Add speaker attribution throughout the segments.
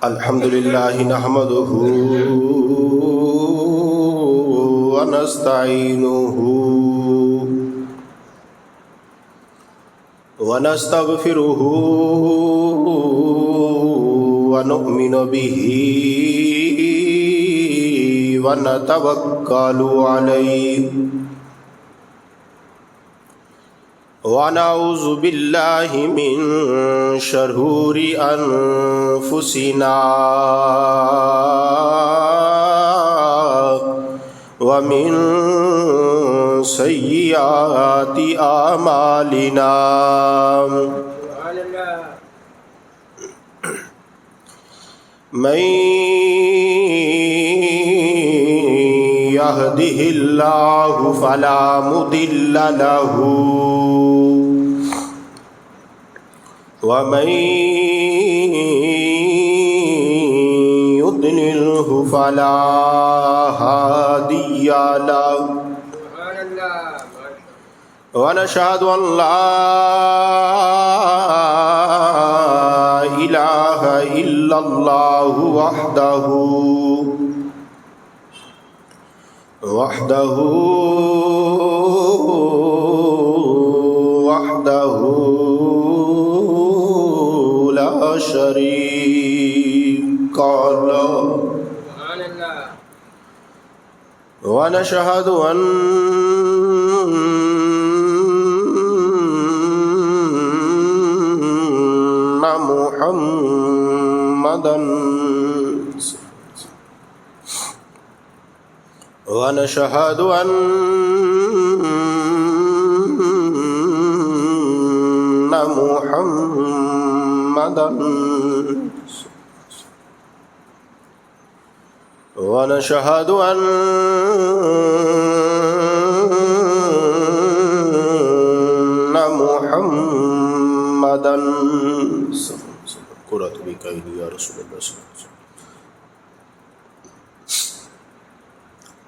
Speaker 1: الحمد لله نحمده ونستعينه ونستغفره ونؤمن به ونتوكل عليه ونعوذ بالله من شرور أنفسنا ومن سيئات أعمالنا من يهده الله فلا مضل له ومن يضلله فلا هادي له ونشهد أن لا إله إلا الله وحده لا شريك له ونشهد أن محمدا ونشهد أن محمدا ونشهد أن محمدا قرأت بك يا رسول الله صلى الله عليه وسلم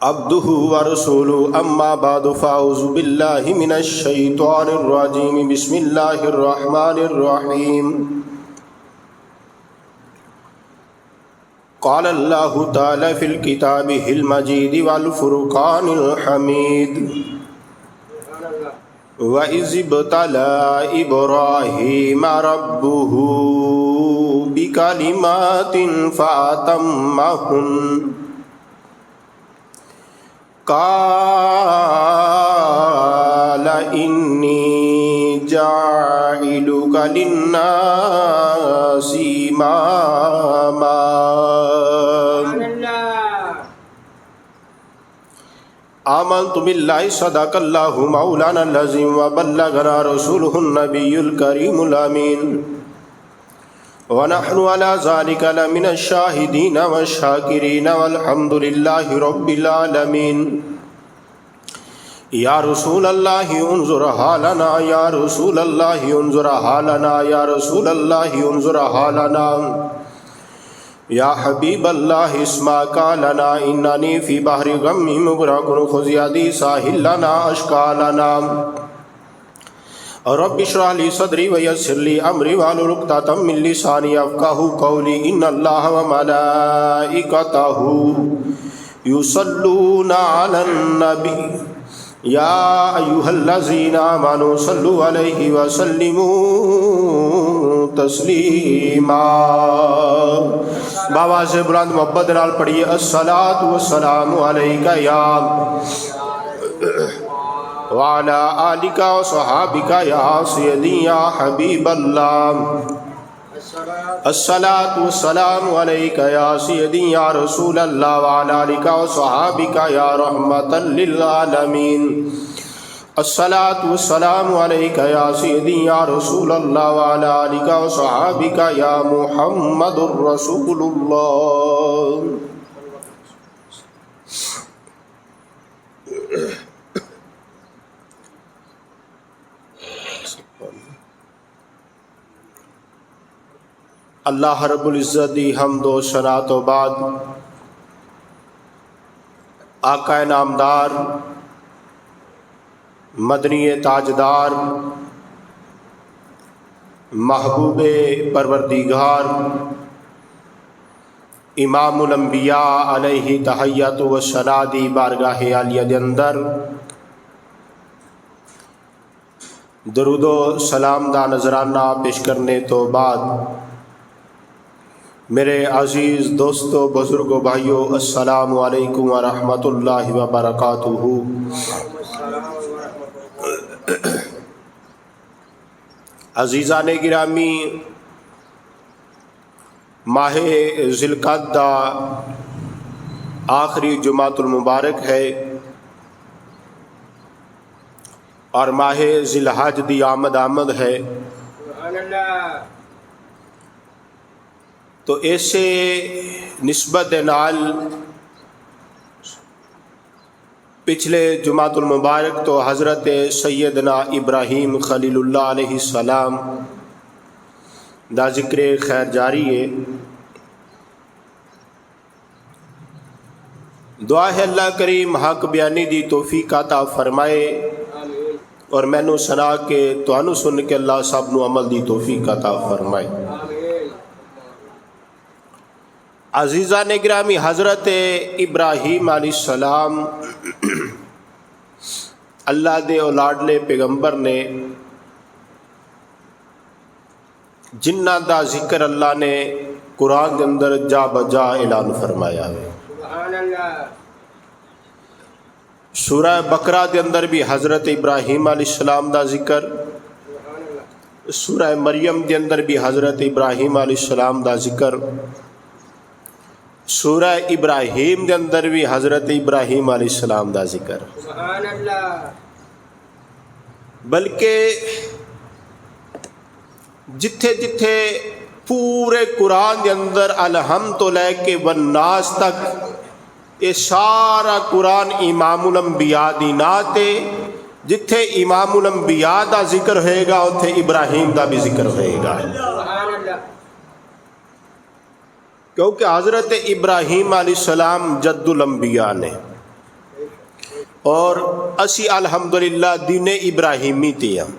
Speaker 1: عبده ورسوله أما بعد فأعوذ بالله من الشيطان الرجيم بسم الله الرحمن الرحيم قال الله تعالى في الكتاب المجيد والفرقان الحميد وَإِذِ ابْتَلَى إِبْرَاهِيمَ رَبُّهُ بِكَلِمَاتٍ فَأَتَمَّهُنَّ قال إني جاعلك للناس إماما آمنت بالله صدق الله مولانا العظيم وبلغنا رسوله النبي الكريم الأمين ونحن على ذلك لمن الشاهدين والشاكرين والحمد لله رب العالمين يا رسول الله انظر حالنا يا رسول الله انظر حالنا يا رسول الله انظر حالنا يا حبيب الله اسمع قالنا إنني في بحر غم مغرق خذ يدي ساحل لنا أشكالنا رب اشرح لي صدري ويسر لي أمري واحلل عقدة من لساني يفقهوا قولي إن الله وملائكته يصلون على النبي يا أيها الذين آمنوا صلوا عليه وسلموا تسلیما بابا سے بلند محبت نال پڑھیے الصلاۃ والسلام علیک یا وعلی آلک و صحابک یا سیدی یا حبیب اللہ الصلاۃ والسلام علیک یا سیدی یا رسول اللہ وعلی آلک و صحابک یا رحمتا للعالمین الصلاۃ والسلام علیک یا سیدی یا رسول اللہ وعلی آلک و صحابک یا محمد رسول اللہ اللہ رب العزت دی حمد و ثنا تو بعد آقا نامدار مدنی تاجدار محبوب پروردگار امام الانبیاء علیہ تحیت و ثنا دی بارگاہ عالیہ دے اندر درود و سلام دا نذرانہ پیش کرنے تو بعد میرے عزیز دوستو بزرگو بھائیو السلام علیکم ورحمۃ اللہ وبرکاتہ۔ عزیزان گرامی، ماہ ذی القعدہ آخری جمعۃ المبارک ہے اور ماہ ذی الحج دی آمد ہے، تو ایسے نسبت نال پچھلے جمعۃ المبارک تو حضرت سیدنا ابراہیم خلیل اللہ علیہ السلام دا ذکر خیر جاری ہے۔ دعا ہے اللہ کریم حق بیانی دی توفیق عطا فرمائے اور مینوں سنا کے تانوں سن کے اللہ سب نو عمل دی توفیق عطا فرمائے۔ عزیزان گرامی، حضرت ابراہیم علیہ السلام اللہ دے اولاڈلے پیغمبر نے جنہ دا ذکر اللہ نے قرآن کے اندر جا بجا اعلان فرمایا ہے۔ سورہ بقرہ دے اندر بھی حضرت ابراہیم علیہ السلام دا ذکر، سورہ مریم دے اندر بھی حضرت ابراہیم علیہ السلام دا ذکر، سورہ ابراہیم دے اندر بھی حضرت ابراہیم علیہ السلام دا ذکر۔ بلکہ جتھے جتھے پورے قرآن دے اندر الحمد تو لے کے والناس تک یہ سارا قرآن امام الانبیاء دی نعت ہے۔ جتھے امام الانبیاء دا ذکر ہوئے گا اتھے ابراہیم دا بھی ذکر ہوئے گا، کیونکہ حضرت ابراہیم علیہ السلام جد الانبیاء نے اور اسی الحمدللہ دین ابراہیمی تے ہیں۔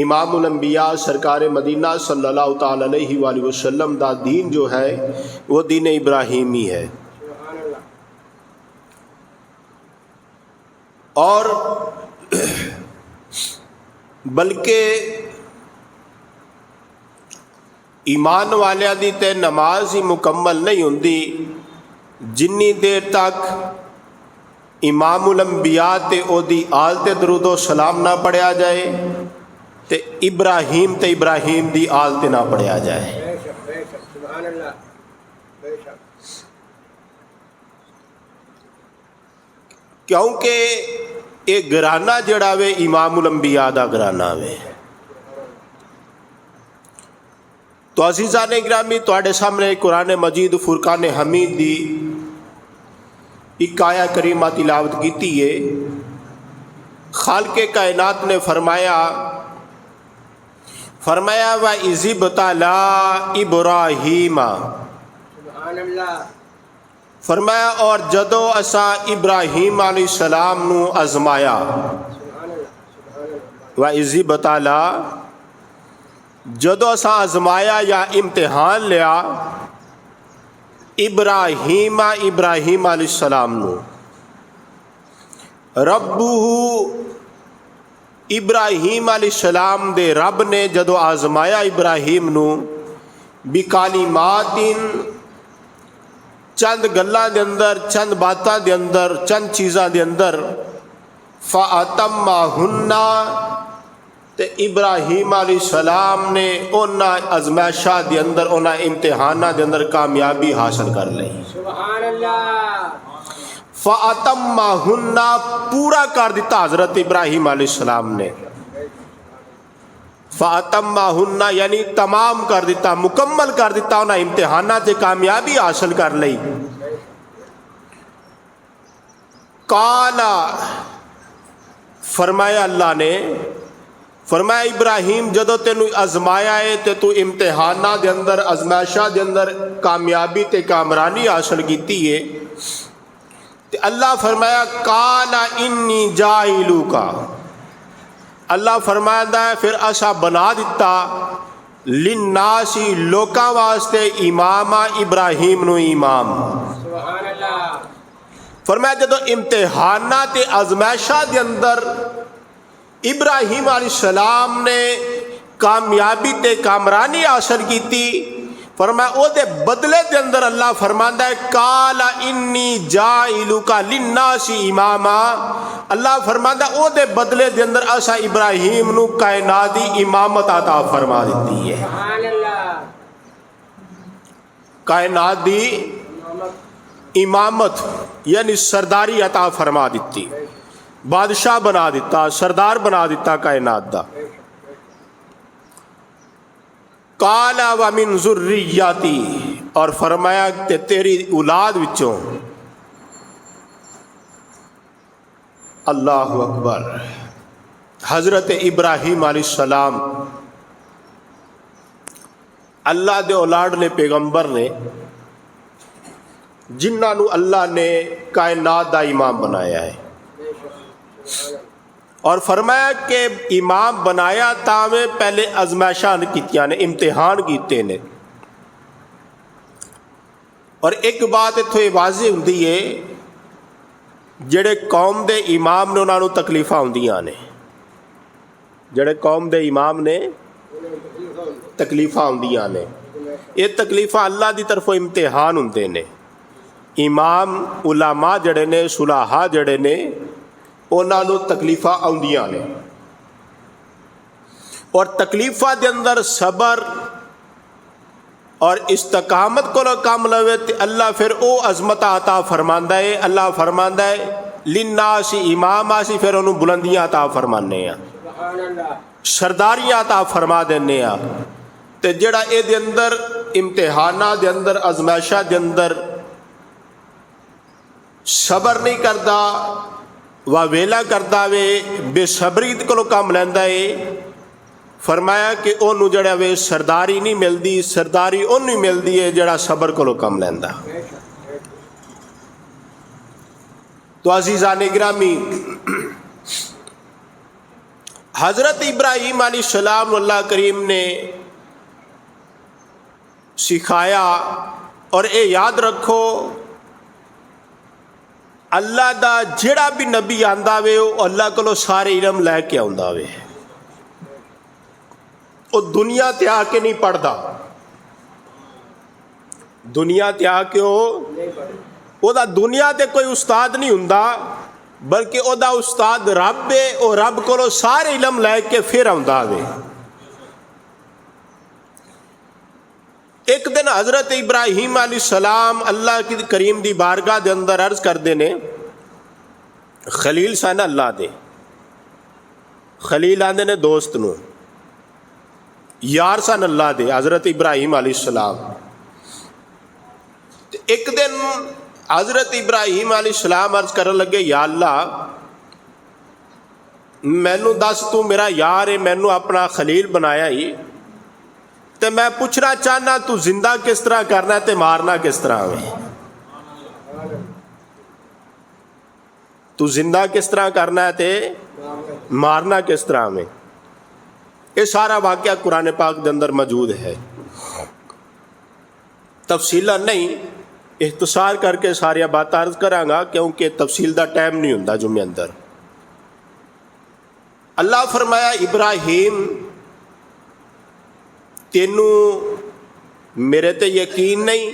Speaker 1: امام الانبیاء سرکار مدینہ صلی اللہ تعالی علیہ وآلہ وسلم دا دین جو ہے وہ دین ابراہیمی ہے، اور بلکہ ایمان والیاں دی تے نماز ہی مکمل نہیں ہوندی جنی دیر تک امام الانبیاء تے او دی آل تے درود و سلام نہ پڑھیا جائے تے ابراہیم تے ابراہیم دی آل تے نہ پڑھیا جائے۔ کیونکہ ایک گرانہ جڑا وے امام الانبیاء دا گرانہ وے۔ تو عزیزان گرامی، تواڈے سامنے قرآن مجید فرقان حمید دی ایک آیا کریمہ تلاوت کیتی ہے۔ خالق کائنات نے فرمایا وَإِذِ ابْتَلَىٰ إِبْرَاهِيمَ، فرمایا اور جدو اسا ابراہیم علیہ السلام نو ازمایا، وَإِذِ ابْتَلَىٰ جدو اسا ازمایا یا امتحان لیا ابراہیم علیہ السلام نو، ربہ ابراہیم علیہ السلام دے رب نے جدو آزمایا ابراہیم نو بکلمات چند گلاں دے اندر، چند باتاں دے اندر، چند چیزاں دے اندر، فَأَتَمَّهُنَّ تے ابراہیم علیہ السلام نے انہاں ازمائشاں دے اندر، انہاں امتحاناں دے اندر کامیابی حاصل کر لی۔ سبحان اللہ۔ فَأَتَمَّهُنَّ پورا کر دیتا حضرت ابراہیم علیہ السلام نے، فَأَتَمَّهُنَّ یعنی تمام کر دیتا، مکمل کر دیتا، انہاں امتحانات سے کامیابی حاصل کر لی۔ قَالَ فرمایا اللہ نے، فرمایا ابراہیم جدو تینو ازمایا ہے تے تو امتحانات دے اندر، ازمائشاں دے اندر کامیابی تے کامرانی حاصل کیتی ہے، تے اللہ فرمایا قَالَ إِنِّي جَاعِلُكَ، اللہ فرمائندا ہے پھر اسا بنا دیتا للناسی لوکاں واسطے اماما ابراہیم نو امام.
Speaker 2: سبحان اللہ.
Speaker 1: فرمایا جدو امتحانات آزمائشاں دے اندر ابراہیم علیہ السلام نے کامیابی تے کامرانی حاصل کیتی، فرمایا او دے بدلے دے اندر اللہ فرماندا ہے قال انی جاعلک للناس اماما. اللہ فرماندا او دے بدلے دے اندر اسا ابراہیم نو کائنات دی امامت عطا فرما دیتی ہے.
Speaker 2: سبحان اللہ.
Speaker 1: کائنات دی امامت یعنی سرداری عطا فرما دیتی، بادشاہ بنا دیتا، سردار بنا دیتا کائنات دا. قال ومن ذریتی، اور فرمایا کہ تیری اولاد وچوں. اللہ اکبر. حضرت ابراہیم علیہ السلام اللہ دے اولاد نے، پیغمبر نے، جنہاں نو اللہ نے کائنات دا امام بنایا ہے. اور فرمایا کہ امام بنایا تاویں پہلے ازمائشاں کیتیاں نے، امتحان کیتے نے. اور ایک بات اتھوں یہ واضح ہوندی ہے جڑے قوم دے امام نے انہاں نو تکلیفاں ہوندیاں نے، جڑے قوم دے امام نے تکلیفاں ہوندیاں نے. یہ تکلیفاں اللہ دی طرفوں امتحان ہوندے نے. امام علماء جڑے نے، صلحاء جڑے نے، انہاں نو تکلیفاں آندیاں نے. اور تکلیفاں دے اندر صبر اور استقامت کو کام لوے تے اللہ پھر او عظمت عطا فرماندا ہے. اللہ فرماندا ہے للناس امام اسی پھر انہوں بلندیاں عطا فرمانے ہیں،
Speaker 2: سبحان اللہ.
Speaker 1: سرداریاں عطا فرما دینے ہیں. تے جڑا اے دے اندر امتحانات دے اندر ازمائشاں دے اندر صبر نہیں کردا وا ویلا کردا وے، بے صبری کو کام لیندا ہے، فرمایا کہ انہوں جڑا وے سرداری نہیں ملدی، سرداری انہوں ملدی ہے جڑا صبر کو کام لیندا. تو عزیزان گرامی، حضرت ابراہیم علیہ السلام اللہ کریم نے سکھایا. اور اے یاد رکھو اللہ دا جڑا بھی نبی آندا وے وہ اللہ کو سارے علم لے کے آندا وے. وہ دنیا تے آ کے نہیں پڑھدا، دنیا تے آ کے وہ دا دنیا تے کوئی استاد نہیں ہوندا، بلکہ او دا استاد رب ہے. او رب کو سارے علم لے کے پھر آندا وے. ایک دن حضرت ابراہیم علیہ السلام اللہ کی کریم دی بارگاہ دے اندر عرض کردے نے، خلیل سن اللہ دے، خلیل آندے نے دوست نو، یار سن اللہ دے حضرت ابراہیم علیہ السلام. ایک دن حضرت ابراہیم علیہ السلام عرض کرن لگے، یا اللہ مینو دس تو میرا یار ہے، مینو اپنا خلیل بنایا ہی، تے میں پوچھنا چاہنا تو زندہ کس طرح کرنا ہے تے مارنا کس طرح ہے؟ تو زندہ کس طرح کرنا ہے تے مارنا کس طرح میں؟ یہ سارا واقعہ قرآن پاک دے اندر موجود ہے. تفصیلا نہیں، اختصار کر کے ساری بات عرض کراں گا کیونکہ تفصیل دا ٹائم نہیں ہوندا جمعے اندر. اللہ فرمایا ابراہیم تینوں میرے تے یقین نہیں،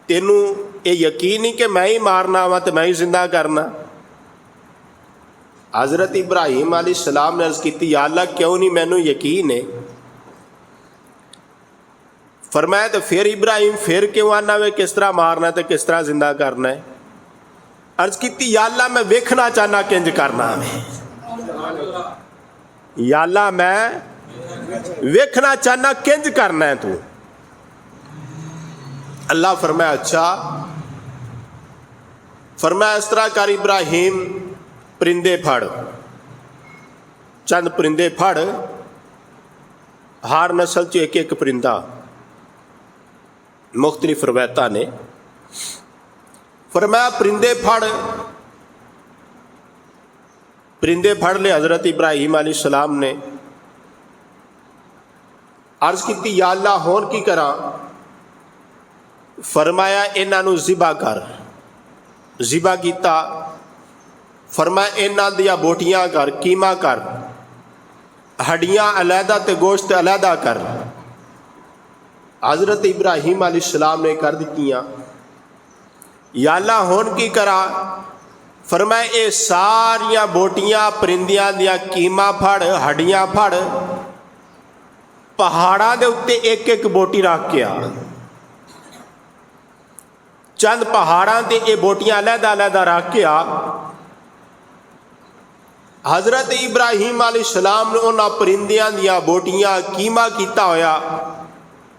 Speaker 1: تینوں یہ یقین نہیں کہ میں ہی مارنا وا تے میں ہی زندہ کرنا. حضرت ابراہیم علیہ السلام نے عرض کی، یا اللہ کیوں نہیں مینوں یقین ہے. فرمایا تو پھر ابراہیم پھر کیوں آنا وے کس طرح مارنا ہے تے کس طرح زندہ کرنا ہے؟ عرض کی یا اللہ میں ویکھنا چاہنا کنج کرنا ہے، یا اللہ میں ویکھنا چاہنا کنج کرنا ہے تو. اللہ فرمایا اچھا. فرمایا اس طرح کر ابراہیم، پرندے پھڑ، چند پرندے پھڑ، ہر نسل چ ایک ایک پرندہ، مختلف روایتاں نے. فرمایا پرندے پھڑ، پرندے پھڑ لے حضرت ابراہیم علیہ السلام نے عرض کی یا اللہ ہون کی کراں؟ فرمایا انہاں نو ذبح کر. ذبح کیتا. فرمایا انہاں دیا بوٹیاں کر، کیما کر، ہڈیاں علیحدہ تے گوشت علیحدہ کر. حضرت ابراہیم علیہ السلام نے کر دتیاں. یا اللہ ہون کی کرا؟ فرمایا اے ساریاں بوٹیاں پرندیاں دیا کیما پھڑ، ہڈیاں پھڑ، پہاڑاں دے اتے ایک ایک بوٹی رکھ کے آ. چند پہاڑاں تے اے بوٹیاں علیحدہ علیحدہ رکھ کے آ. حضرت ابراہیم علیہ السلام نے انہاں پرندیاں دیا بوٹیاں کیما کیتا ہویا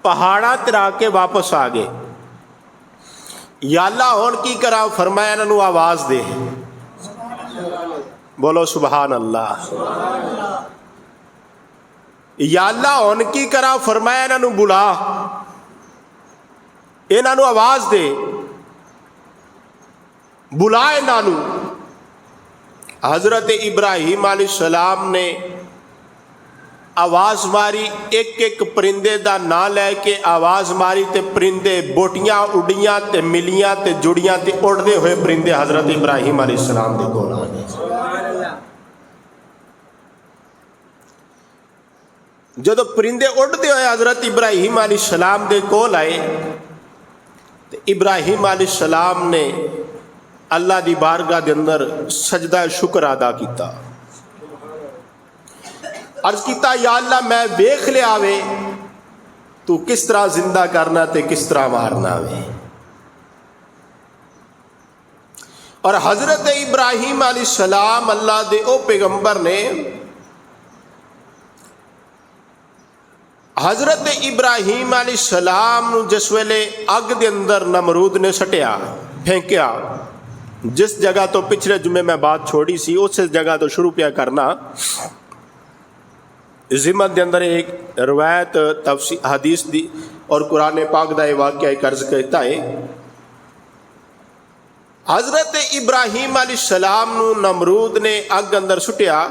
Speaker 1: پہاڑاں تے رکھ کے واپس آ گئے. یا اللہ ہون کی کرا؟ فرمایا انہاں نو آواز دے. بولو سبحان اللہ. یا اللہ ہون کی کرا؟ فرمایا انہاں نو بلا، انہاں نو آواز دے، بلا انہاں نو. حضرت ابراہیم علیہ السلام نے آواز ماری، ایک ایک پرندے دا نام لے کے آواز ماری تے پرندے بوٹیاں اڈیاں تے ملیاں تے جڑیاں تے اڑدے ہوئے پرندے حضرت ابراہیم علیہ السلام دے کول آ گئے. جدو پرندے اڑدے ہوئے حضرت ابراہیم علیہ السلام دے کول آئے تے ابراہیم علیہ السلام نے اللہ دی بارگاہ دے اندر سجدہ شکر ادا کیتا. عرض کیتا یا اللہ میں ویکھ لیا وے تو کس طرح زندہ کرنا تے کس طرح مارنا وے. اور حضرت ابراہیم علیہ السلام اللہ دے او پیغمبر نے حضرت ابراہیم علیہ السلام نو جس ویلے اگ دے اندر نمرود نے سٹیا پھینکیا، جس جگہ تو پچھلے جمعے میں بات چھوڑی سی اس جگہ تو شروع پیا کرنا. ضمن دے اندر ایک روایت تفسیر حدیث دی اور قرآن پاک دا یہ واقعہ قرض کہتا ہے. حضرت ابراہیم علیہ السلام نو نمرود نے اگ اندر سٹیا،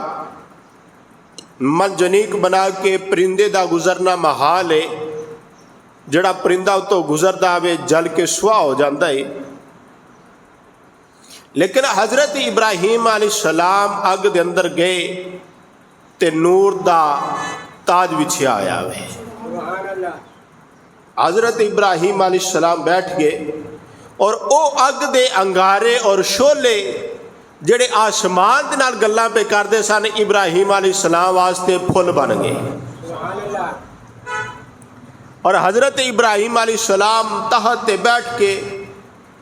Speaker 1: منجنیق بنا کے پرندے دا گزرنا محال ہے، جڑا پرندہ تو گزردا ہوئے جل کے سوا ہو جاندہ ہے. لیکن حضرت ابراہیم علیہ السلام اگ دے اندر گئے تے نور دا تاج وچھیا آیا ہوئے. حضرت ابراہیم علیہ السلام بیٹھ گئے اور او اگ دے انگارے اور شولے جڑے آسمان دے نال گلاں پہ کردے سن ابراہیم علیہ السلام واسطے پھل بن گئے. اور حضرت ابراہیم علیہ السلام تحت تے بیٹھ کے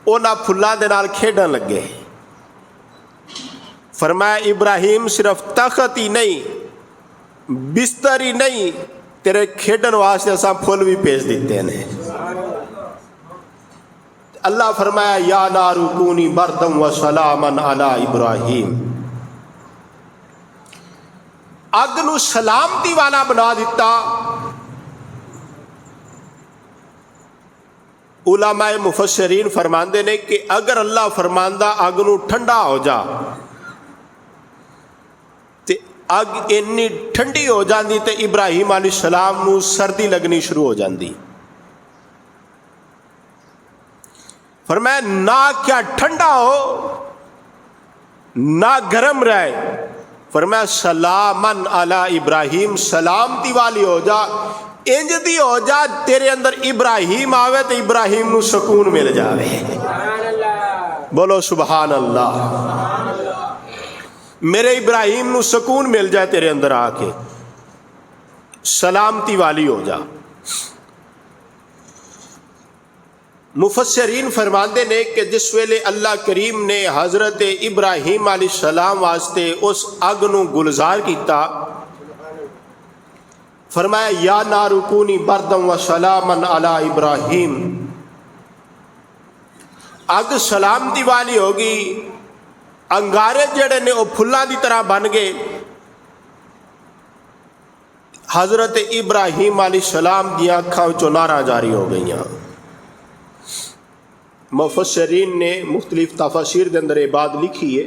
Speaker 1: اونا پھلاں دے نال کھیڈن لگے. فرمایا ابراہیم صرف تخت ہی نہیں، بستر ہی نہیں، تیرے کھیڈن واسطے اساں پھل بھی بھیج دیتے ہیں. اللہ فرمایا یا نار کونی بردم و سلاما علی ابراہیم. اگ نو سلامتی والا بنا دیتا. علماء مفسرین فرماندے نے کہ اگر اللہ فرماندہ اگ نو ٹھنڈا ہو جا تے اگ اتنی ٹھنڈی ہو جاندی تے ابراہیم علیہ السلام نو سردی لگنی شروع ہو جاندی. فرمایا نہ کیا ٹھنڈا ہو نہ گرم رہے. فرمایا سلامن علی ابراہیم، سلامتی والی ہو جا، انج دی ہو جا تیرے اندر ابراہیم آوے تو ابراہیم نو سکون مل جاوے. بولو سبحان اللہ. میرے ابراہیم نو سکون مل جائے تیرے اندر آ کے، سلامتی والی ہو جا. مفسرین فرماندے نے کہ جس ویلے اللہ کریم نے حضرت ابراہیم علیہ السلام واسطے اس اگ نو گلزار کیتا، فرمایا یا نار کونی بردم و سلاما علی ابراہیم. اگ سلامتی والی ہوگی، انگارے جڑے نے وہ پھلاں دی طرح بن گئے. حضرت ابراہیم علیہ السلام دی آنکھاں وچوں ناراں جاری ہو گئیاں. مفسرین نے مختلف تفاسیر دے اندر یہ بات لکھی ہے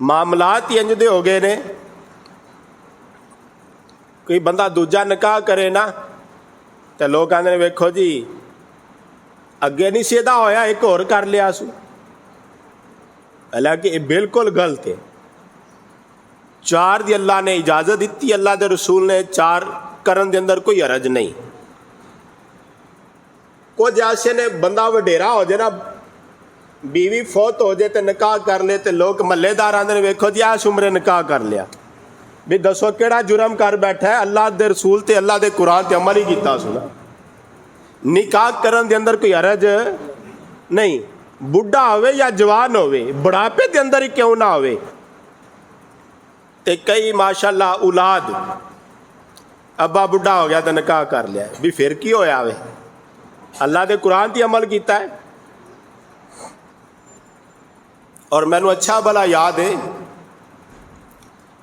Speaker 1: معاملات ہی انج دے ہو گئے نے. کوئی بندہ دوجا نکاح کرے نا تو لوگ آدھے ویکھو جی اگے نہیں سیدھا ہویا ایک اور کر لیا سو. حالانکہ یہ بالکل غلط ہے. 4 دی اللہ نے اجازت دیتی, اللہ دے رسول نے 4 کرن دے اندر کوئی حرج نہیں. کچھ ایسے نے بندہ وڈیرا ہو جائے نا, بیوی فوت ہو جائے تو نکاح کر لے تو لوگ محلے دار آندے ویکھو جی اس عمرے نکاح کر لیا. بھی دسو کیڑا جرم کر بیٹھا ہے, اللہ دے رسول تے اللہ دے قرآن تے عمل ہی کیتا سنا. نکاح کرن دے اندر کوئی حرج نہیں, بڈھا ہوئے یا جوان ہوئے, بڑھاپے دے اندر ہی کیوں نہ ہوئے. تے کئی ماشاءاللہ اولاد ابا بڈھا ہو گیا تو نکاح کر لیا, بھی پھر کی ہویا ہوئے, اللہ دے قرآن تے عمل کیتا ہے. اور میں نو اچھا بلا یاد ہے,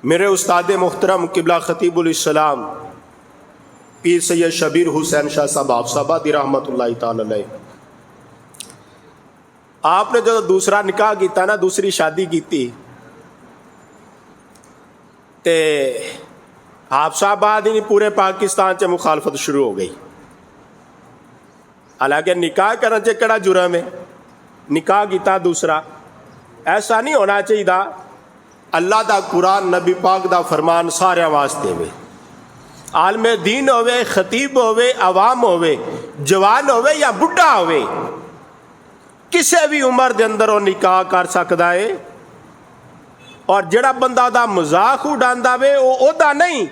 Speaker 1: میرے استاد محترم قبلہ خطیب الاسلام پیر سید شبیر حسین شاہ صاحب آپ صاحبہ رحمت اللہ تعالی علیہ, آپ نے جو دوسرا نکاح کیتا نا, دوسری شادی کیتی تے آپ صاحب آدھی پورے پاکستان سے مخالفت شروع ہو گئی. حالانکہ نکاح کرنے سے کڑا جرم ہے, نکاح کیتا دوسرا, ایسا نہیں ہونا چاہیے. اللہ دا قرآن نبی پاک دا فرمان سارے واسطے ہوئے, عالم دین ہوئے, خطیب ہوئے, عوام ہوئے, جوان ہوئے یا بڈھا ہوئے, کسی بھی عمر دے اندر وہ نکاح کر سکتا ہے. اور جڑا بندہ دا مذاق اڈاندا وے وہ اودا نہیں,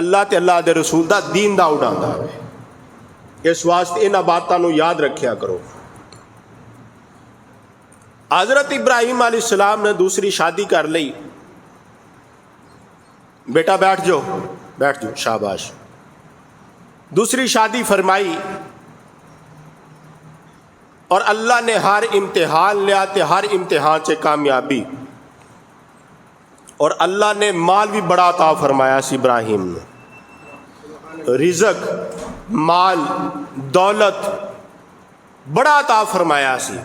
Speaker 1: اللہ تے اللہ دے رسول دا دین دا اڈاندا وے. اس واسطے انہاں باتاں نو یاد رکھیا کرو. حضرت ابراہیم علیہ السلام نے دوسری شادی کر لی. بیٹا بیٹھ جاؤ, بیٹھ جاؤ, شاباش. دوسری شادی فرمائی اور اللہ نے ہر امتحان لیا تے ہر امتحان سے کامیابی, اور اللہ نے مال بھی بڑا عطا فرمایا سی ابراہیم نے. رزق, مال, دولت بڑا عطا فرمایا سی.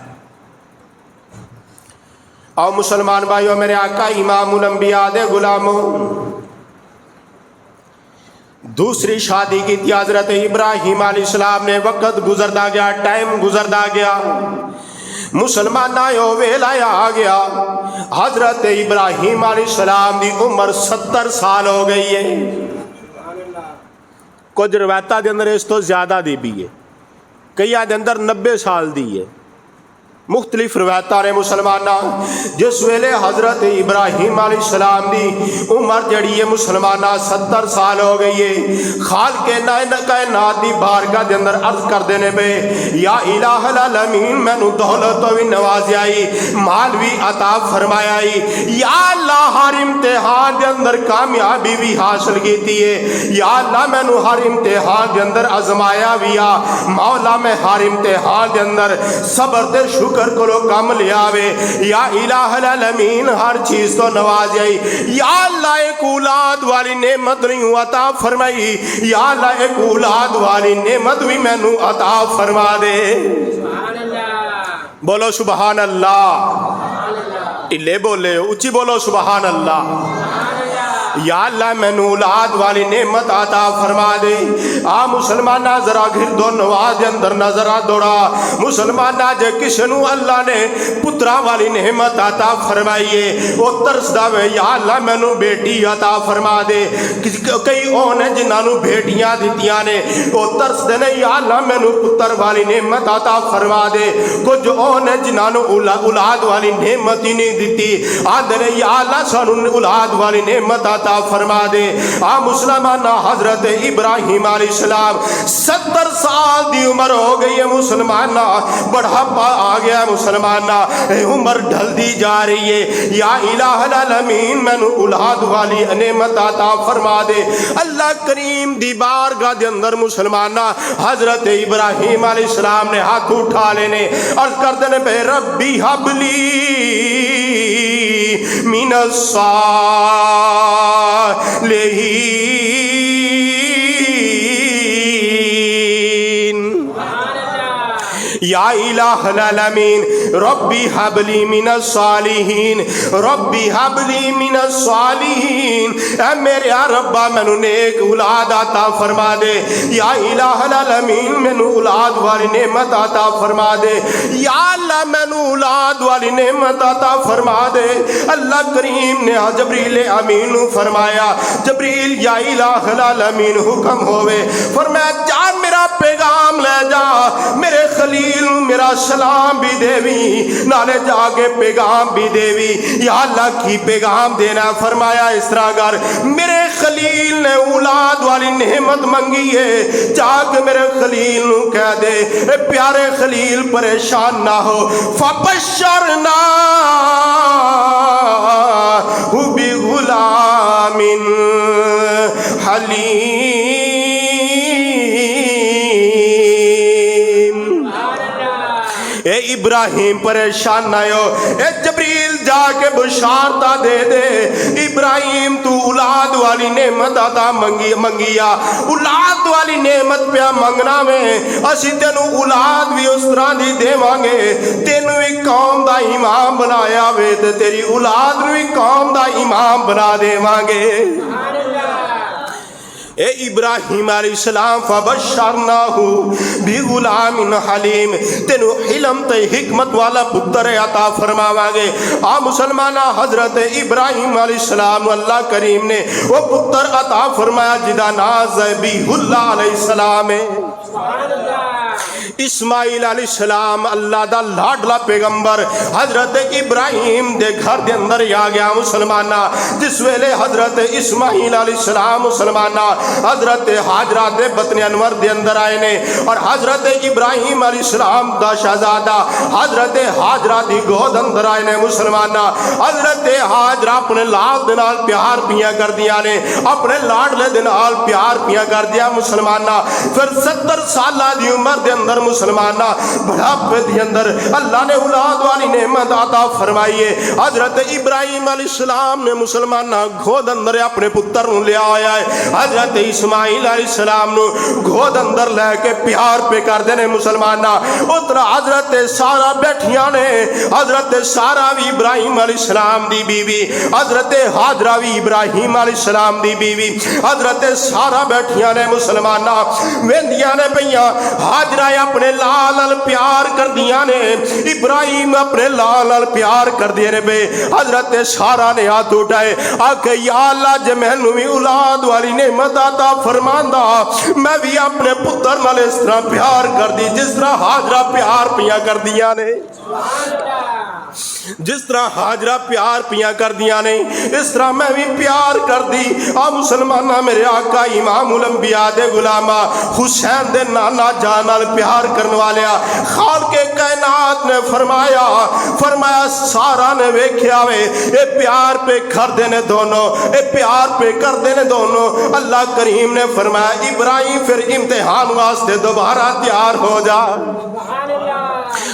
Speaker 1: اور مسلمان بھائیو, میرے آقا امام الانبیاء دے غلاموں, دوسری شادی کی تھی حضرت ابراہیم علیہ السلام نے. وقت گزرتا گیا, ٹائم گزرتا گیا, مسلمان آئے ویلا آ گیا. حضرت ابراہیم علیہ السلام دی عمر 70 سال ہو گئی ہے. کچھ روایتاں دے اندر اس تو زیادہ دی بھی ہے, کئی دے اندر 90 سال دی ہے. مختلف روایتاں نے مسلمانہ. جس ویلے حضرت ابراہیم علیہ السلام دی عمر جڑی ہے مسلمانہ 70 سال ہو گئی ہے. خالق کائنات دی بارگاہ دے اندر عرض کر دینے بے, یا الہ العالمین مینوں دولت بھی نوازیا ہی, مال بھی عطا فرمایا ہی, یا اللہ ہر امتحان دے اندر کامیابی بھی حاصل کیتی ہے, یا اللہ مینوں ہر امتحان دے اندر آزمایا بھی آ. مولا میں ہر امتحان دے اندر صبر تے شکر کرو کم لیا وے. یا الہ العالمین ہر چیز تو نواز جائی. یا اللہ ایک اولاد والی نعمت نہیں عطا فرمائی, یا اللہ ایک اولاد والی نعمت بھی میں نو عطا فرما دے.
Speaker 2: سبحان اللہ,
Speaker 1: بولو سبحان اللہ. ٹلے بولے, اچھی بولو سبحان اللہ. یا اللہ میں نو اولاد والی نعمت عطا فرما دے. آ مسلمانہ ذرا گھر دو نواز اندر نظر دوڑا. مسلمانہ جے کسی نو اللہ نے پترا والی نعمت عطا فرمائیے, وہ ترس دا وے یا اللہ میں نو بیٹی عطا فرما دے. کئی اون ہیں جنہاں نو بیٹیاں دیتیاں نے, وہ ترس دے نے یا اللہ میں نو پتر والی نعمت عطا فرما دے. کچھ اون ہیں جنہاں نو اولاد والی نعمت ہی نہیں دیتی, آدھے نے یا اللہ سانو اولاد والی نعمت عطا فرما دے. آ مسلمانہ حضرت ابراہیم علیہ السلام 70 سال دی عمر ہو گئی ہے مسلمانہ, بڑھاپا آ گیا مسلمانہ, عمر ڈھل دی جا رہی ہے. یا الہ العالمین میں نو اولاد والی نعمت عطا فرما دے. اللہ کریم دی بارگاہ دے اندر مسلمانہ حضرت ابراہیم علیہ السلام نے ہاتھ اٹھا لینے اور کر دینے بے ربی حبلی من الصالحین. یا الہ العالمین ربی حبلی من الصالحین، ربی حبلی من الصالحین، اے میرے ربا مینوں نیک اولاد عطا فرما دے، یا الہ العالمین مینوں اولاد والی نعمت عطا فرما دے، یا اللہ مینوں اولاد والی نعمت عطا فرما دے۔ اللہ کریم نے جبریل امین نو فرمایا، جبریل یا الہ العالمین حکم ہوئے، فرمایا جا میرا پیغام لے جا، میرے خلیل میرا سلام بھی دیوی، نالے جا کے پیغام بھی دیوی۔ یا اللہ کی پیغام دینا؟ فرمایا اس طرح کر، میرے خلیل نے اولاد والی نعمت منگی ہے، جا کے میرے خلیل نو کہہ دے، اے پیارے خلیل پریشان نہ ہو، فبشرنا بغلام حلیم۔ اے ابراہیم پریشان نہ ہو، اے جبریل جا کے بشارتا دے دے، ابراہیم تو اولاد والی نعمت عطا منگیا، اولاد والی نعمت پہ منگنا میں اسی تینو اولاد بھی اس طرح دی دیواں گے، تینو بھی قوم دا امام بنایا وے تے تیری اولاد بھی قوم دا امام بنا دیواں گے۔ اے ابراہیم علیہ السلام فبشرناہ بغلام حلیم، تینو علم تے حکمت والا پتر عطا فرماواں گے۔ مسلمانہ حضرت ابراہیم علیہ السلام اللہ کریم نے وہ پتر عطا فرمایا جدا نام ذبیح اللہ علیہ السلام ہے۔ اسماعیل علیہ السلام اللہ دا لاڈلا پیغمبر حضرت ابراہیم دے گھر دے اندر آ گیا۔ مسلمانہ جس ویلے حضرت اسماعیل علیہ السلام مسلمانہ حضرت حاجرہ دے بطن انور دے اندر آئے نے، اور حضرت ابراہیم علیہ السلام دا شہزادہ حضرت حاجرہ دی گود اندر آئے نے۔ مسلمانہ حضرت حاجرہ اپنے لال دے نال پیار پیاں کر دیا نے، اپنے لاڈلے دے نال پیار پیاں کر دیا۔ مسلمانہ پھر 70 سالہ دی عمر دے اندر مسلمانہ بڑھاپے دے اندر اللہ نے اولاد والی نعمت عطا فرمائی ہے۔ حضرت ابراہیم علیہ السلام نے مسلمانہ گود اندر اپنے پتر نو لے آیا ہے، حضرت اسماعیل علیہ السلام نو گود اندر لے کے پیار پہ کر دینے۔ مسلمانہ اترا حضرت سارا بیٹھیاں نے، حضرت سارا بھی ابراہیم علیہ السلام دی بیوی، حضرت حاجرہ بھی ابراہیم علیہ السلام دی بیوی، حضرت سارا بیٹھیاں نے۔ مسلمانہ ویندیاں نے پئیاں، حاجرہ اپنے لال نال پیار کر دیا نے، ابراہیم اپنے لال نال پیار کر دیے نے بے۔ حضرت سارا نے ہاتھ اٹھائے، آکے یا اللہ جے مینوں بھی اولاد والی نعمت عطا فرماندا، میں بھی اپنے پتر نال اس طرح پیار کر دی جس طرح حاجرہ پیار پیاں کر دیا نے، جس طرح حاجرہ پیار پیاں کر دیا نے اس طرح میں بھی پیار کر دی۔ مسلمانہ میرے آقا امام الانبیاء دے غلامہ حسین دے نانا جان نال پیار کرنے والیا خالق کائنات نے فرمایا سارا نے ویکھیا وے اے پیار پہ کر دینے دونوں، اے پیار پہ کر دینے دونوں۔ اللہ کریم نے فرمایا ابراہیم پھر امتحان واسطے دوبارہ تیار ہو جا۔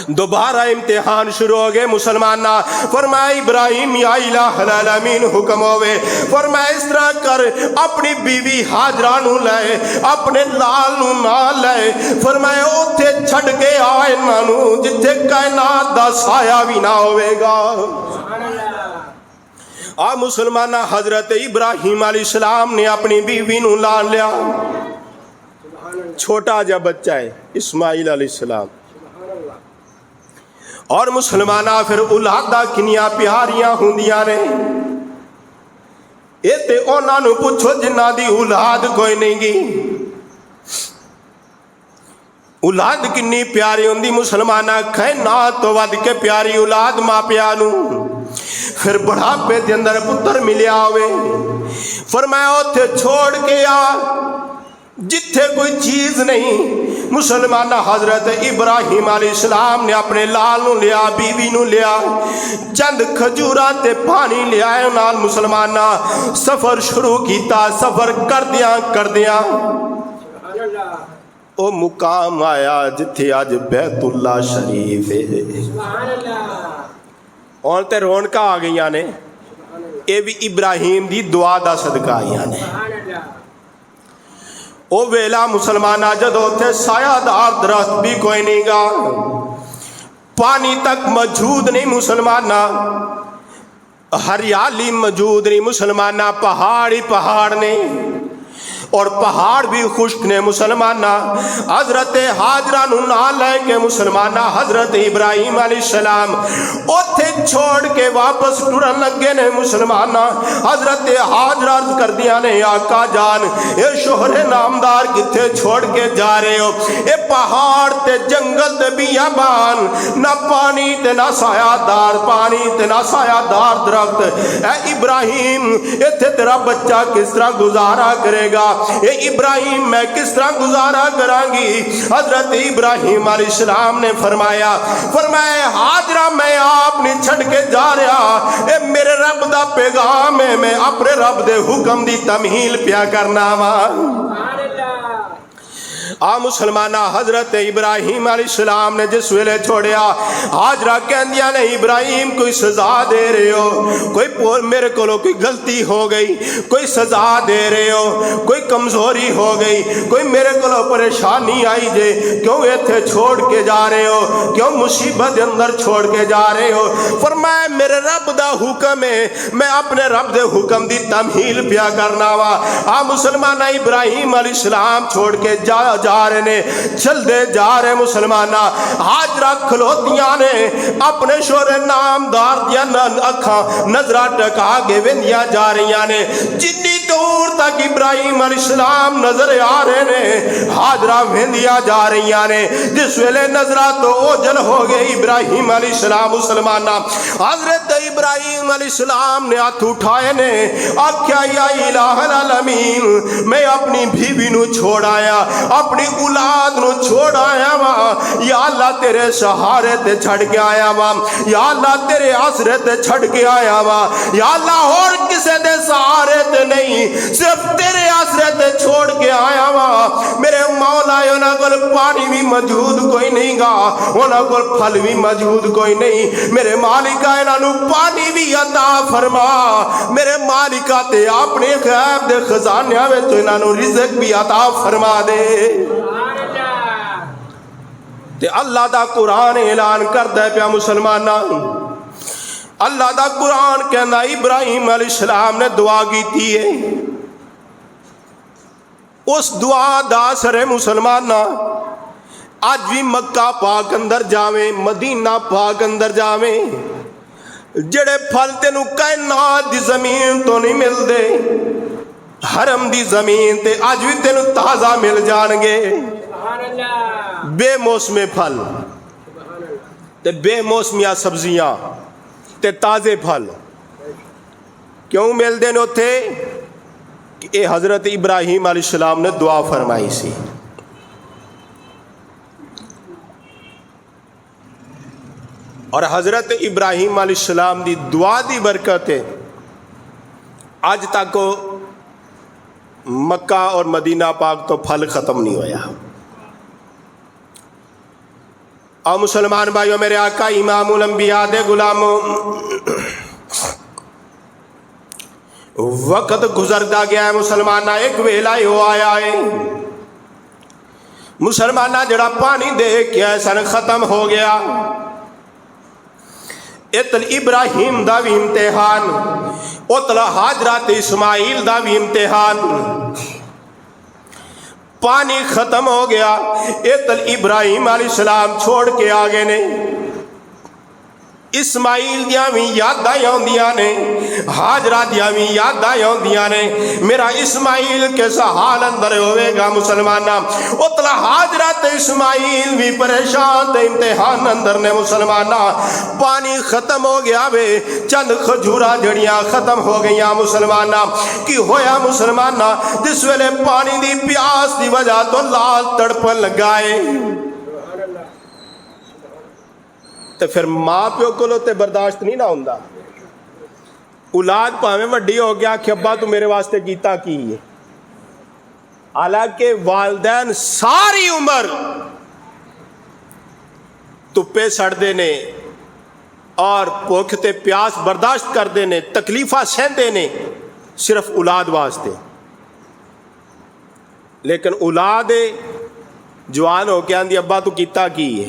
Speaker 1: دوبارہ امتحان شروع ہو گئے۔ مسلمانہ فرمایا ابراہیم یا الہ العالمین حکم ہوئے، فرمایا اس طرح کر اپنی بیوی حاجرہ نو لے، اپنے لال نو نہ لے، فرمایا اوتھے چھڑ کے آئے نانو جتھے کائنات دا سایہ بھی نہ ہوئے گا۔ مسلمانہ حضرت ابراہیم علیہ السلام نے اپنی بیوی نو لان لیا، چھوٹا جا بچہ ہے اسماعیل علیہ السلام، اور مسلمانہ پھر اولادہ کنیاں پیاریاں ہوندیاں نے، اے تے اونا نو پوچھو جنہ دی اولاد کوئی نہیں گی، اولاد کنی پیاری ہوندی مسلمانہ کائنات تو ود کے پیاری اولاد ماں پیانو۔ پھر بڑھاپے دے اندر پتر ملیا ہوئے، فرمایا اوتھے چھوڑ کے آ جتھے کوئی چیز نہیں۔ مسلمانہ حضرت ابراہیم علیہ السلام نے اپنے لال نو لیا، بیوی نو لیا، چند کھجوراں تے پانی لیا نال مسلمانہ سفر شروع کیتا۔ سفر کر دیا او مقام آیا جتھے آج بیت اللہ شریف ہے۔ اور تے رونقاں آ گئیاں نے، اے بھی ابراہیم دی دعا دا صدقہ آئیاں نے۔ او ویلا مسلمانہ جدو تے سایہ دار درخت بھی کوئی نہیں گا، پانی تک موجود نہیں مسلمانہ، ہریالی موجود نہیں مسلمانہ، پہاڑ ہی پہاڑ نے، اور پہاڑ بھی خشک نے مسلمانہ۔ حضرت ہاجرہ نو نال لے کے مسلمانہ حضرت ابراہیم علیہ السلام اوتھے چھوڑ کے واپس ٹرن لگے نے مسلمانہ۔ حضرت ہاجرہ عرض کر دیا نے آقا جان اے شوہر نامدار کتھے چھوڑ کے جا رہے ہو؟ اے پہاڑ تے جنگل تے بیابان، نہ پانی تے نہ سایہ دار پانی تے نہ سایہ دار درخت، اے ابراہیم ایتھے تیرا بچہ کس طرح گزارا کرے گا؟ اے ابراہیم میں کس طرح گزارا کروں گی؟ حضرت ابراہیم علیہ السلام نے فرمایا ہاجرہ میں آپ نہیں چھڑ کے جا رہا، اے میرے رب دا پیغام ہے، میں اپنے رب دے حکم دی تمہیل پیا کرنا وا۔ مسلمانہ حضرت ابراہیم علیہ السلام نے جس ویلے چھوڑیا، ہاجرہ کہندیاں نے ابراہیم کوئی سزا دے رہے ہو؟ کوئی میرے کو کوئی غلطی ہو گئی، کوئی سزا دے رہے ہو، کوئی کمزوری ہو گئی، کوئی میرے کو پریشانی آئی جے، کیوں ایتھے چھوڑ کے جا رہے ہو؟ کیوں مصیبت اندر چھوڑ کے جا رہے ہو؟ فرمایا میرے رب دا حکم ہے، میں اپنے رب دے حکم دی تمہیل پیا کرنا وا۔ مسلمانہ ابراہیم علیہ السلام چھوڑ کے جا رہے نے، چل دے جا رہے مسلمانہ۔ ہاجرہ کھلوتیاں نے اپنے شوہر نامدار دیا اکھاں نظرہ ٹکا کے وندیاں جا رہیاں نے، جنی دور تک ابراہیم علیہ السلام نظر آ رہے نے ہاجرہ وندیاں جا رہیاں نے۔ جس ویلے نظرہ تو اوجل ہو گئے ابراہیم علیہ السلام مسلمانہ، حضرت ابراہیم علیہ السلام نے ہاتھ اٹھائے نے آکھیا یا الہ العالمین میں اپنی بیوی نو چھوڑ آیا، اپنی اولاد نو چھوڑ آیا وا، یا اللہ تیرے سہارے تے چھڑ کے آیا وا، یا اللہ تیرے آسرے تے چھڑ کے آیا وا، یا اللہ اور کسے دے سہارے تے نہیں، صرف تیرے آسرے تے چھوڑ کے آیا وا۔ میرے مولا انہاں کول پانی بھی موجود کوئی نہیں گا، انہاں کول پھل بھی موجود کوئی نہیں، میرے مالکا انہاں نو پانی بھی عطا فرما، میرے مالکا تے اپنے غیب دے خزانیاں وچ انہاں نو رزق بھی عطا فرما دے۔ تے اللہ دا قرآن اعلان کردا پیا مسلمانہ، اللہ دا قرآن کہنا ابراہیم علیہ السلام نے دعا کیتی ہے، اس دعا دا اثر ہے مسلمانہ۔ آج بھی مکہ پاک اندر جاویں، مدینہ پاک اندر جاویں، جڑے پھل تینو کائنات دی زمین تو نہیں مل دے، حرم دی زمین تے آج بھی تینو تازہ مل جان گے۔ بے موسمی پھل تے بے موسمیاں سبزیاں تے تازے پھل کیوں مل دے نو تھے کہ اے حضرت ابراہیم علیہ السلام نے دعا فرمائی سی۔ اور حضرت ابراہیم علیہ السلام دی دعا دی برکت ہے آج تک مکہ اور مدینہ پاک تو پھل ختم نہیں ہویا۔ اور مسلمان بھائیوں میرے آقا امام الانبیاء دے غلاموں، وقت گزرتا گیا ہے مسلمانہ، ایک ویلا ہو آیا ہے مسلمانہ جڑا پانی دے کے سن ختم ہو گیا۔ اتل ابراہیم دا بھی امتحان، اتل حاجرات اسماعیل دا بھی امتحان، پانی ختم ہو گیا۔ اتل ابراہیم علیہ السلام چھوڑ کے آگے نے، اسماعیل دیاں بھی یاد آیاں نے، حاجرہ دیاں بھی یاد آیاں نے، میرا اسماعیل کیسا حال اندر ہوئے گا مسلمانہ۔ اتلا حاجرہ تے اسماعیل بھی پریشان تے امتحان اندر نے مسلمانہ۔ پانی ختم ہو گیا وے، چند کھجورا جڑیاں ختم ہو گئیاں مسلمانہ۔ کی ہویا مسلمانہ؟ جس ویلے پانی دی پیاس دی وجہ تو لال تڑپن لگائے، تے پھر ماں پیو کولو تے برداشت نہیں نہ ہوندا۔ اولاد پاویں وڈی ہو گیا کہ ابا تو میرے واسطے کیتا کی ہے، حالانکہ والدین ساری عمر تپے سڑدے نے اور بھوک تے پیاس برداشت کردے نے، تکلیفاں سہندے نے صرف اولاد واسطے، لیکن اولاد جوان ہو کے آندی ابا تو کیتا کی ہے،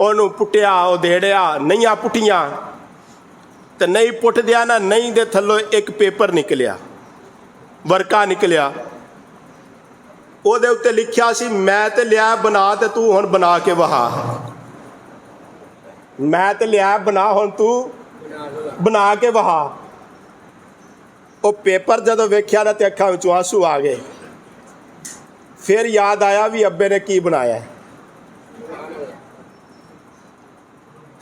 Speaker 1: ਉਹਨੂੰ ਪੁੱਟਿਆ, ਉਧੇੜਿਆ, ਨਹੀਂਆਂ ਪੁੱਟੀਆਂ ਤੇ ਨਹੀਂ ਪੁੱਟਦਿਆਂ ਨਾ ਨਹੀਂ ਦੇ ਥੱਲੋਂ ਇੱਕ ਪੇਪਰ ਨਿਕਲਿਆ, ਵਰਕਾ ਨਿਕਲਿਆ। ਉਹਦੇ ਉੱਤੇ ਲਿਖਿਆ ਸੀ, ਮੈਂ ਤੇ ਲਿਆ ਬਣਾ ਤੇ ਤੂੰ ਹੁਣ ਬਣਾ ਕੇ ਵਹਾ। ਮੈਂ ਤੇ ਲਿਆ ਬਣਾ, ਹੁਣ ਤੂੰ ਬਣਾ ਕੇ ਵਹਾ। ਉਹ ਪੇਪਰ ਜਦੋਂ ਵੇਖਿਆ ਨਾ ਤੇ ਅੱਖਾਂ ਵਿੱਚੋਂ ਆਂਸੂ ਆ ਗਏ। ਫਿਰ ਯਾਦ ਆਇਆ ਵੀ ਅੱਬੇ ਨੇ ਕੀ ਬਣਾਇਆ।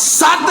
Speaker 1: 7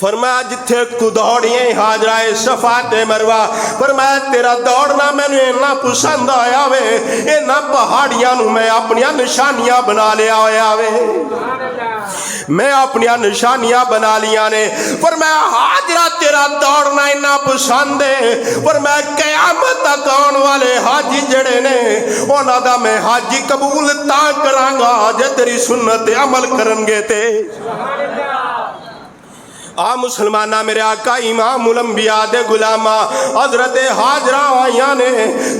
Speaker 1: فرمایا جتھے تو دوڑیاں حاجرہ صفا تے مروہ، فرمایا تیرا دوڑنا میں نے اتنا پسند آیا وے، اینا پہاڑیاں نو میں اپنی نشانیاں بنا لیا ہویا وے، میں اپنی نشانیاں بنا لیا نے۔ فرمایا حاجرہ تیرا دوڑنا اتنا پسند ہے، فرمایا قیامت تک آن والے حاجی جڑے نے انہاں دا میں حاجی قبول تا کرانگا جے تیری سنت عمل کرنگے تے۔ مسلمانہ میرے آقا امام الانبیاء دے غلامہ حضرت حاجرہ آئیاں نے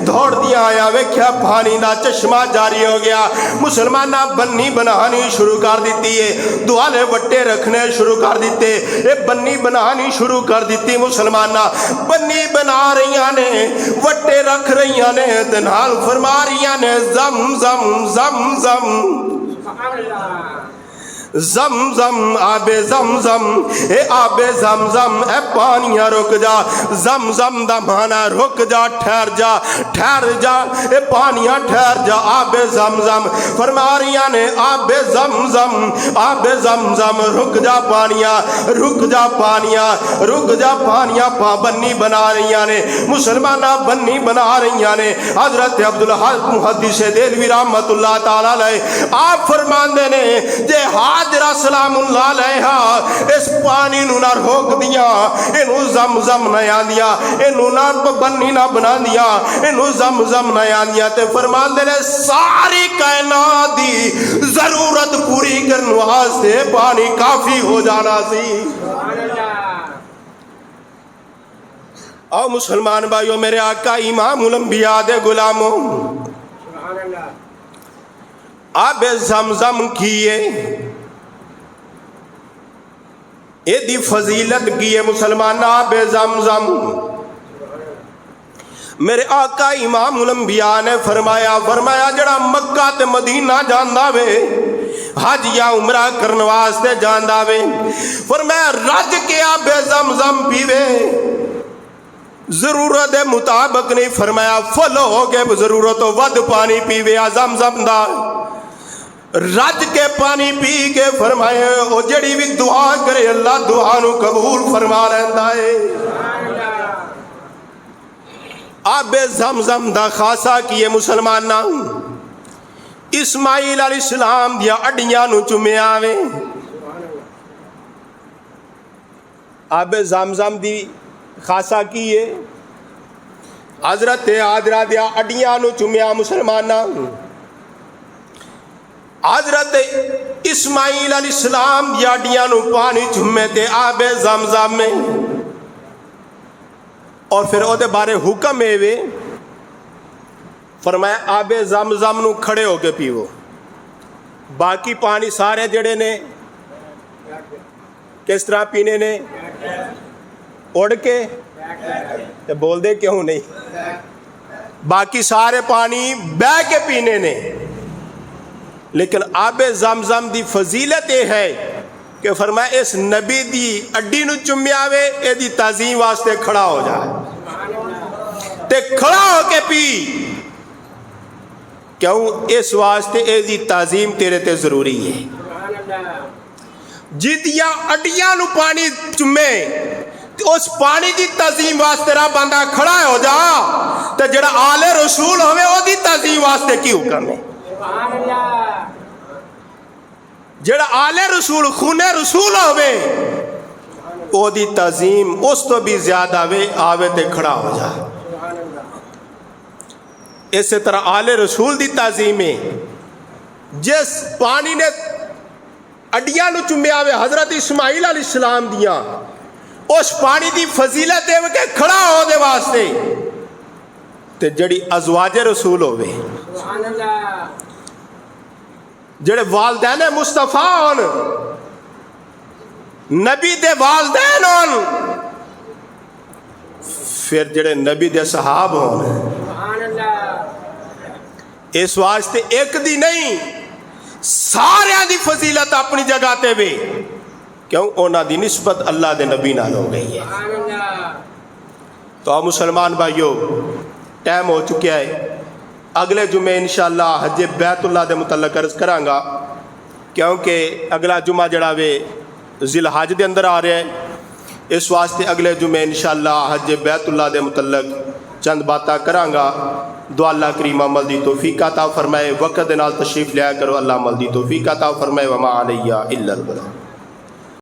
Speaker 1: دوڑ دیا آیا ویکھیا پانی دا چشمہ جاری ہو گیا، مسلمانہ بنی بنانی شروع کر دیتی ہے، دوالے وٹے رکھنے شروع کر دیتے، بنی بنانی شروع کر دیتی، مسلمانہ بنی بنا رہیاں نے، وٹے رکھ رہیاں نے، تنحال فرما رہیاں نے زم زم زم زم زم زم آب زم زم، اے آب زم زم اے پانیاں رک جا، زم زم دا مانا رک جا، ٹھہر جا، ٹھہر جا، اے پانیاں ٹھہر جا، آب زم زم فرما رہیاں نے، آب زم زم آب زم زم رک جا پانیاں، رک جا پانیاں، رک جا پانیاں، بنی بنا رہیاں نے، مسلمانہ بنی بنا رہیاں نے۔ حضرت عبدالحق محدث دہلوی رحمت اللہ تعالیٰ علیہ آپ فرماندے نے جے حاجرہ سلام اللہ علیہ اس پانی نو نہ روک دیا، انہوں زم زم نہ آندیا، انہوں نہ بنی نہ بنا دیا، انہوں زم زم نہ آندیا، تے فرمان دے ساری کائنات دی ضرورت پوری کرنے واسطے پانی کافی ہو جانا سی۔ او مسلمان بھائیو میرے آقا امام الانبیاء دے غلاموں، آب زمزم کیے اے دی فضیلت کیے مسلمان، آب زمزم میرے آقا امام الانبیاء نے فرمایا جڑا مکہ تے مدینہ جاندا وے حج یا عمرہ کرنے واسطے جاندا وے، فرمایا رج کے آب زمزم پیوے، ضرورت مطابق نہیں، فرمایا فل ہو کے ضرورت ود پانی پیوے زمزم دا، رج کے پانی پی کے فرمائے او جڑی بھی دعا کرے اللہ دعا نو قبول فرما لیندا ہے۔ آب زمزم دا خاصا کیے مسلمانہ، اسماعیل علیہ السلام دیا اڈیاں نو چومیا وے، آب زمزم دی خاصا کیے حضرت حاجرہ دیا اڈیاں نو چومیا مسلمانہ، حضرت اسماعیل علیہ السلام دیا اڈیاں نو پانی چومے تے آب زمزم میں، اور پھر او دے بارے حکم ہے وے، فرمایا آب زمزم نو کھڑے ہو کے پیو، باقی پانی سارے جڑے نے کس طرح پینے نے، اڑ کے تے بول دے کیوں نہیں، باقی سارے پانی بہ کے پینے نے، لیکن آب زمزم دی فضیلت یہ ہے کہ فرمایا اس نبی دی اڈی نو چمیا وے اے دی تعظیم واسطے کھڑا ہو جائے تے کھڑا ہو کے پی، کیوں اس واسطے اے دی تعظیم تیرے تے ضروری ہے، جیدیاں اڈیاں نو پانی چمے اس پانی دی تعظیم واسطے رب بندہ کھڑا ہو جا، تے جڑا آل رسول ہوئے او دی تعظیم واسطے کی حکم ہے، جڑا آل رسول خون رسول ہوئے او دی تعظیم اس تو بھی زیادہ آوے تے کھڑا ہو جا۔ اسی طرح آل رسول دی تعظیم ہے، جس پانی نے اڈیاں نو چمیا ہوئے حضرت اسماعیل علیہ السلام دیاں، اس پانی دی فضیلت دے کے کھڑا ہو دے واسطے تے جڑی ازواج رسول ہوئے، جڑے والدین مصطفیٰ ہون، نبی دے والدین ہون، پھر جڑے نبی دے صحاب ہون، اس واسطے ایک دی نہیں سارے دی فضیلت اپنی جگہ تے وے، کیوں اونا دی نسبت اللہ دے نبی نال ہو گئی ہے۔ تو مسلمان بھائیو ٹائم ہو چکیا ہے، اگلے جمعے انشاءاللہ حج بیت اللہ دے متعلق عرض کروں گا، کیونکہ اگلا جمعہ جڑا وے ذی الحج دے اندر آ رہا ہے، اس واسطے اگلے جمعے انشاءاللہ حج بیت اللہ دے متعلق چند باتاں کرانگا. دعا اللہ کریم عمل دی توفیق عطا فرمائے. وقت دے نال تشریف لیا کرو. اللہ عمل دی توفیق عطا فرمائے. وما علیہ الا البلاغ.